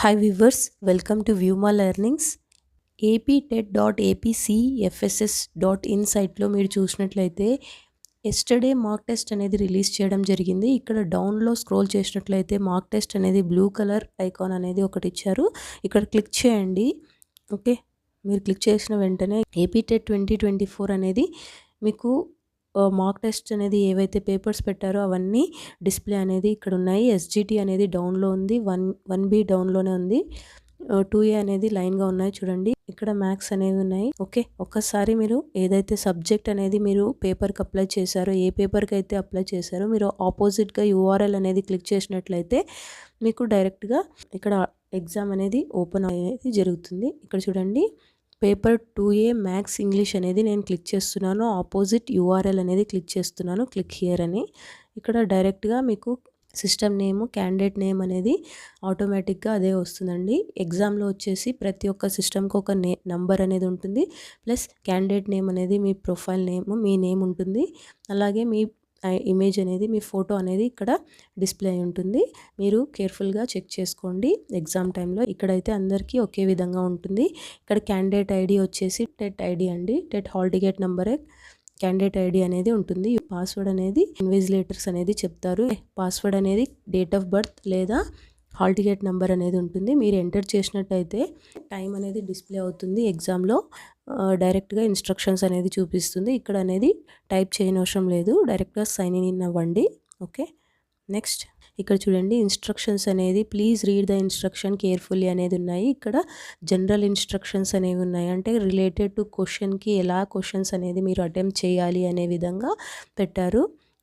Hi viewers, welcome to Vyoma learnings. aptet.apcfss.in సైట్లో మీరు చూసినట్లయితే ఎస్టర్డే మార్క్ టెస్ట్ అనేది రిలీజ్ చేయడం జరిగింది. ఇక్కడ డౌన్లో స్క్రోల్ చేసినట్లయితే మార్క్ టెస్ట్ అనేది బ్లూ కలర్ ఐకాన్ అనేది ఒకటి ఇచ్చారు. ఇక్కడ క్లిక్ చేయండి. ఓకే, మీరు క్లిక్ చేసిన వెంటనే ఏపీటెట్ 2024 అనేది మీకు మార్క్ టెస్ట్ అనేది ఏవైతే పేపర్స్ పెట్టారో అవన్నీ డిస్ప్లే అనేది ఇక్కడ ఉన్నాయి. ఎస్జిటి అనేది డౌన్లో ఉంది, 1B డౌన్లోనే ఉంది, 2A అనేది లైన్గా ఉన్నాయి. చూడండి, ఇక్కడ మ్యాథ్స్ అనేవి ఉన్నాయి. ఓకే, ఒక్కసారి మీరు ఏదైతే సబ్జెక్ట్ అనేది మీరు పేపర్కి అప్లై చేశారో, ఏ పేపర్కి అయితే అప్లై చేశారో మీరు ఆపోజిట్గా URL అనేది క్లిక్ చేసినట్లయితే మీకు డైరెక్ట్గా ఇక్కడ ఎగ్జామ్ అనేది ఓపెన్ అనేది జరుగుతుంది. ఇక్కడ చూడండి, పేపర్ 2A మ్యాథ్స్ ఇంగ్లీష్ అనేది నేను క్లిక్ చేస్తున్నాను. ఆపోజిట్ URL అనేది క్లిక్ చేస్తున్నాను, క్లిక్ హియర్ అని. ఇక్కడ డైరెక్ట్గా మీకు సిస్టమ్ నేమ్, క్యాండిడేట్ నేమ్ అనేది ఆటోమేటిక్గా అదే వస్తుందండి. ఎగ్జామ్లో వచ్చేసి ప్రతి ఒక్క సిస్టమ్కి ఒక నంబర్ అనేది ఉంటుంది, ప్లస్ క్యాండిడేట్ నేమ్ అనేది మీ ప్రొఫైల్ నేమ్, మీ నేమ్ ఉంటుంది. అలాగే మీ ఇమేజ్ అనేది, మీ ఫోటో అనేది ఇక్కడ డిస్ప్లే అయి ఉంటుంది. మీరు కేర్ఫుల్గా చెక్ చేసుకోండి ఎగ్జామ్ టైంలో. ఇక్కడైతే అందరికీ ఒకే విధంగా ఉంటుంది. ఇక్కడ క్యాండిడేట్ ఐడి వచ్చేసి టెట్ ఐడి అండి, టెట్ హాల్ టికెట్ నెంబరే క్యాండిడేట్ ఐడి అనేది ఉంటుంది. పాస్వర్డ్ అనేది ఇన్విజిలేటర్స్ అనేది చెప్తారు. పాస్వర్డ్ అనేది డేట్ ఆఫ్ బర్త్ లేదా హాల్ టికెట్ నెంబర్ అనేది ఉంటుంది. మీరు ఎంటర్ చేసినట్టయితే టైం అనేది డిస్ప్లే అవుతుంది. ఎగ్జామ్లో డైరెక్ట్గా ఇన్స్ట్రక్షన్స్ అనేది చూపిస్తుంది. ఇక్కడ అనేది టైప్ చేయనవసరం లేదు, డైరెక్ట్గా సైన్ ఇన్ అవ్వండి. ఓకే, నెక్స్ట్ ఇక్కడ చూడండి, ఇన్స్ట్రక్షన్స్ అనేది please read the instruction carefully అనేది ఉన్నాయి. ఇక్కడ జనరల్ ఇన్స్ట్రక్షన్స్ అనేవి ఉన్నాయి, అంటే రిలేటెడ్ టు క్వశ్చన్కి ఎలా క్వశ్చన్స్ అనేది మీరు అటెంప్ట్ చేయాలి అనే విధంగా పెట్టారు.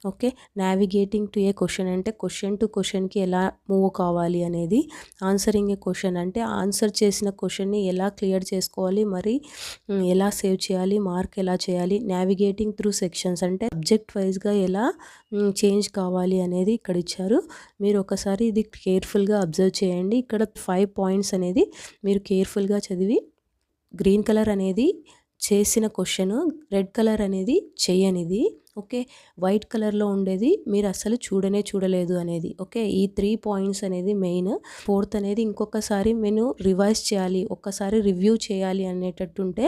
Okay, navigating to A question అంటే క్వశ్చన్ టు క్వశ్చన్కి ఎలా మూవ్ కావాలి అనేది. ఆన్సరింగ్ ఏ క్వశ్చన్ అంటే ఆన్సర్ చేసిన క్వశ్చన్ని ఎలా క్లియర్ చేసుకోవాలి, మరి ఎలా సేవ్ చేయాలి, మార్క్ ఎలా చేయాలి. నావిగేటింగ్ త్రూ సెక్షన్స్ అంటే సబ్జెక్ట్ వైజ్గా ఎలా చేంజ్ కావాలి అనేది ఇక్కడ ఇచ్చారు. మీరు ఒకసారి ఇది కేర్ఫుల్గా అబ్జర్వ్ చేయండి. ఇక్కడ 5 పాయింట్స్ అనేది మీరు కేర్ఫుల్గా చదివి, గ్రీన్ కలర్ అనేది చేసిన క్వశ్చన్, రెడ్ కలర్ అనేది చేయనిది, ఓకే, వైట్ కలర్లో ఉండేది మీరు అసలు చూడలేదు అనేది. ఓకే, ఈ 3 పాయింట్స్ అనేది మెయిన్. 4th అనేది ఇంకొకసారి నేను రివైజ్ చేయాలి, ఒక్కసారి రివ్యూ చేయాలి అనేటట్టుంటే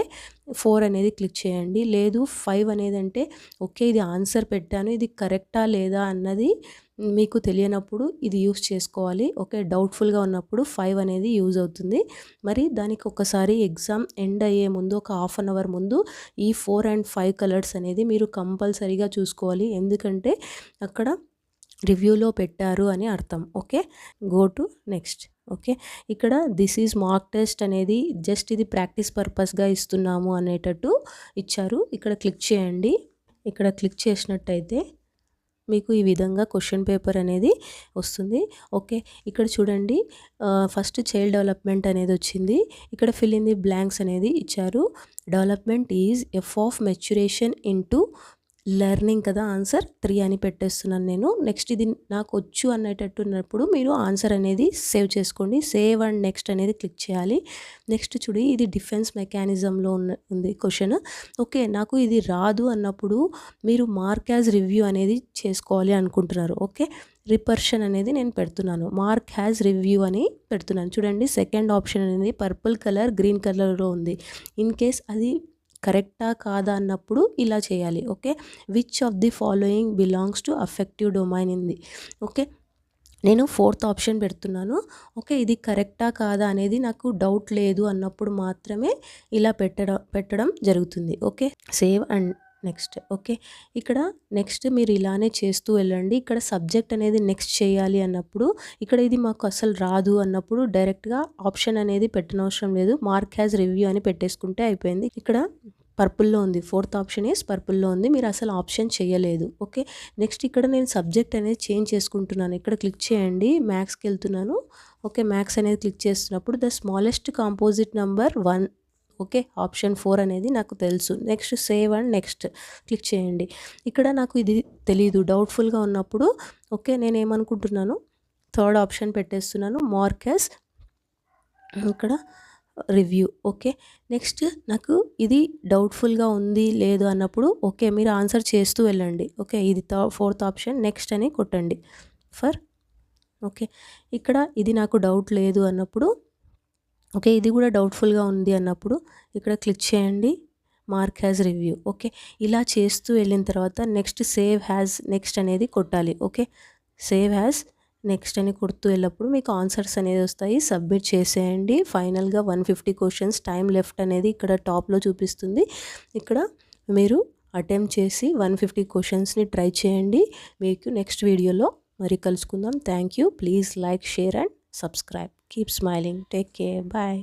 4 అనేది క్లిక్ చేయండి. లేదు 5 అనేది అంటే ఓకే ఇది ఆన్సర్ పెట్టాను, ఇది కరెక్టా లేదా అన్నది మీకు తెలియనప్పుడు ఇది యూస్ చేసుకోవాలి. ఓకే, డౌట్ఫుల్గా ఉన్నప్పుడు 5 అనేది యూజ్ అవుతుంది. మరి దానికి ఒకసారి ఎగ్జామ్ ఎండ్ అయ్యే ముందు ఒక హాఫ్ అన్ అవర్ ముందు ఈ 4 and 5 కలర్స్ అనేది మీరు కంపల్సరీగా చూసుకోవాలి, ఎందుకంటే అక్కడ రివ్యూలో పెట్టారు అని అర్థం. Okay, go to next. Okay, ఇక్కడ దిస్ ఈజ్ మార్క్ టెస్ట్ అనేది జస్ట్ ఇది ప్రాక్టీస్ పర్పస్గా ఇస్తున్నాము అనేటట్టు ఇచ్చారు. ఇక్కడ క్లిక్ చేయండి. ఇక్కడ క్లిక్ చేసినట్టయితే మీకు ఈ విధంగా క్వశ్చన్ పేపర్ అనేది వస్తుంది. ఓకే, ఇక్కడ చూడండి, ఫస్ట్ చైల్డ్ డెవలప్మెంట్ అనేది వచ్చింది. ఇక్కడ ఫిల్ ఇన్ ది బ్లాంక్స్ అనేది ఇచ్చారు. Development is F of maturation into learning కదా, ఆన్సర్ 3 అని పెట్టేస్తున్నాను నేను. నెక్స్ట్ ఇది నాకు వచ్చు అనేటట్టు ఉన్నప్పుడు మీరు ఆన్సర్ అనేది సేవ్ చేసుకోండి. సేవ్ అండ్ నెక్స్ట్ అనేది క్లిక్ చేయాలి. నెక్స్ట్ చూడి, ఇది డిఫెన్స్ మెకానిజంలో ఉంది క్వశ్చన్. ఓకే, నాకు ఇది రాదు అన్నప్పుడు మీరు మార్క్ యాజ్ రివ్యూ అనేది చేసుకోవాలి అనుకుంటున్నారు. ఓకే, రిపర్షన్ అనేది నేను పెడుతున్నాను, మార్క్ హ్యాజ్ రివ్యూ అని పెడుతున్నాను. చూడండి, సెకండ్ ఆప్షన్ అనేది పర్పుల్ కలర్ గ్రీన్ కలర్లో ఉంది. ఇన్ కేస్ అది కరెక్టా కాదా అన్నప్పుడు ఇలా చేయాలి. Okay, which of the following belongs to affective domain ఉంది. ఓకే, నేను 4th ఆప్షన్ పెడుతున్నాను. ఓకే, ఇది కరెక్టా కాదా అనేది నాకు డౌట్ లేదు అన్నప్పుడు మాత్రమే ఇలా పెట్టడం జరుగుతుంది. Okay, save and next. Okay, ఇక్కడ నెక్స్ట్ మీరు ఇలానే చేస్తూ వెళ్ళండి. ఇక్కడ సబ్జెక్ట్ అనేది నెక్స్ట్ చేయాలి అన్నప్పుడు, ఇక్కడ ఇది మాకు అసలు రాదు అన్నప్పుడు డైరెక్ట్గా ఆప్షన్ అనేది పెట్టనవసరం లేదు, మార్క్ హ్యాజ్ రివ్యూ అని పెట్టేసుకుంటే అయిపోయింది. ఇక్కడ పర్పుల్లో ఉంది, 4th ఆప్షన్ ఈస్ పర్పుల్లో ఉంది, మీరు అసలు ఆప్షన్ చేయలేదు. ఓకే, నెక్స్ట్ ఇక్కడ నేను సబ్జెక్ట్ అనేది చేంజ్ చేసుకుంటున్నాను. ఇక్కడ క్లిక్ చేయండి, మ్యాథ్స్కి వెళ్తున్నాను. ఓకే, మ్యాథ్స్ అనేది క్లిక్ చేస్తున్నప్పుడు the smallest composite number 1. Okay, option 4 అనేది నాకు తెలుసు. Next save and next click చేయండి. ఇక్కడ నాకు ఇది తెలీదు, డౌట్ఫుల్గా ఉన్నప్పుడు ఓకే నేను ఏమనుకుంటున్నాను, 3rd ఆప్షన్ పెట్టేస్తున్నాను, మార్క్ యాజ్ ఇక్కడ రివ్యూ. ఓకే, నెక్స్ట్ నాకు ఇది డౌట్ఫుల్గా ఉంది లేదు అన్నప్పుడు ఓకే మీరు ఆన్సర్ చేస్తూ వెళ్ళండి. ఓకే, ఇది 4th ఆప్షన్, నెక్స్ట్ అని కొట్టండి ఫర్ ఓకే. ఇక్కడ ఇది నాకు డౌట్ లేదు అన్నప్పుడు, ఓకే, ఇది కూడా డౌట్‌ఫుల్‌గా ఉంది అన్నప్పుడు ఇక్కడ క్లిక్ చేయండి. Mark as review. ఓకే. ఇలా చేస్తూ వెళ్ళిన తర్వాత నెక్స్ట్ సేవ్ యాజ్ నెక్స్ట్ అనేది కొట్టాలి. ఓకే. సేవ్ యాజ్ నెక్స్ట్ అని కొడుతూ వెళ్ళినప్పుడు మీకు ఆన్సర్స్ అనేది వస్తాయి. సబ్మిట్ చేసేయండి. ఫైనల్‌గా 150 క్వెషన్స్ టైం లెఫ్ట్ అనేది ఇక్కడ టాప్‌లో చూపిస్తుంది. ఇక్కడ మీరు అటెంప్ట్ చేసి 150 క్వెషన్స్‌ని ట్రై చేయండి. మీకు నెక్స్ట్ వీడియోలో మరి కలుసుకుందాం. Thank you. Please like, share and subscribe. Keep smiling. Take care. Bye.